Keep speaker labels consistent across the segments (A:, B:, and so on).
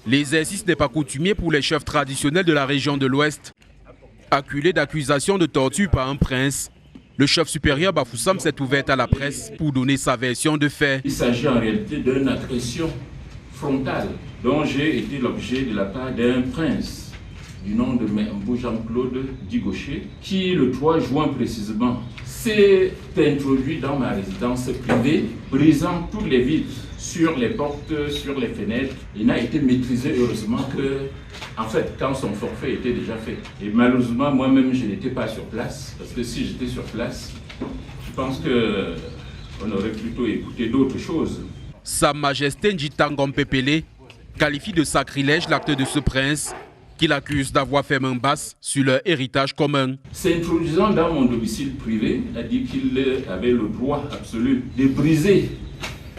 A: L'exercice n'est pas coutumier pour les chefs traditionnels de la région de l'Ouest. Acculé d'accusations de torture par un prince, le chef supérieur Bafoussam s'est ouvert à la presse pour donner sa version de faits.
B: Il s'agit en réalité d'une agression frontale dont j'ai été l'objet de la part d'un prince du nom de Mbou Jean-Claude Digauché, qui le 3 juin précisément s'est introduit dans ma résidence privée, brisant toutes les vitres sur les portes, sur les fenêtres. Il n'a été maîtrisé heureusement que, en fait, quand son forfait était déjà fait. Et malheureusement, moi-même, je n'étais pas sur place, parce que si j'étais sur place, je pense qu'on aurait plutôt écouté d'autres choses.
A: Sa Majesté Njitangom Pepele qualifie de sacrilège l'acte de ce prince qu'il accuse d'avoir fait main basse sur leur héritage commun.
B: S'introduisant dans mon domicile privé, a dit qu'il avait le droit absolu de briser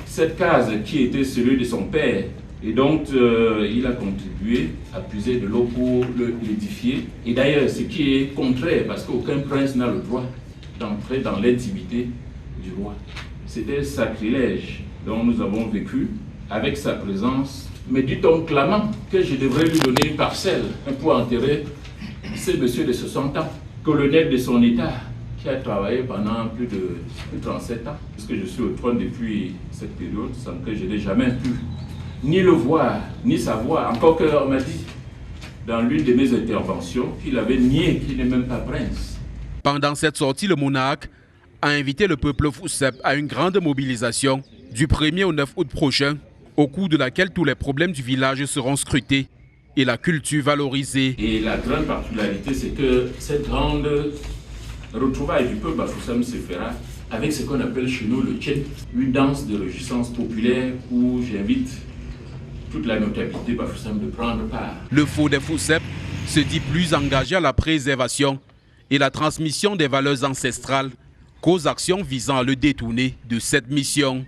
B: cette case qui était celui de son père. Et donc, il a contribué à puiser de l'eau pour l'édifier. Et d'ailleurs, ce qui est contraire, parce qu'aucun prince n'a le droit d'entrer dans l'intimité du roi. C'était sacrilège dont nous avons vécu avec sa présence. Mais dit-on clamant que je devrais lui donner une parcelle pour enterrer ce monsieur de 60 ans, colonel de son état, qui a travaillé pendant plus de 37 ans, parce que je suis au trône depuis cette période, sans que je n'ai jamais pu ni le voir, ni savoir. Encore qu'on m'a dit, dans l'une de mes interventions, qu'il avait nié qu'il n'est même pas prince.
A: Pendant cette sortie, le monarque a invité le peuple Foussep à une grande mobilisation du 1er au 9 août prochain, au cours de laquelle tous les problèmes du village seront scrutés et la culture valorisée.
B: Et la grande particularité, c'est que cette grande retrouvaille du peuple Bafoussam se fera avec ce qu'on appelle chez nous le tchen, une danse de réjouissance populaire où j'invite toute la notabilité Bafoussam de prendre part.
A: Le faux des Foussep se dit plus engagé à la préservation et la transmission des valeurs ancestrales qu'aux actions visant à le détourner de cette mission.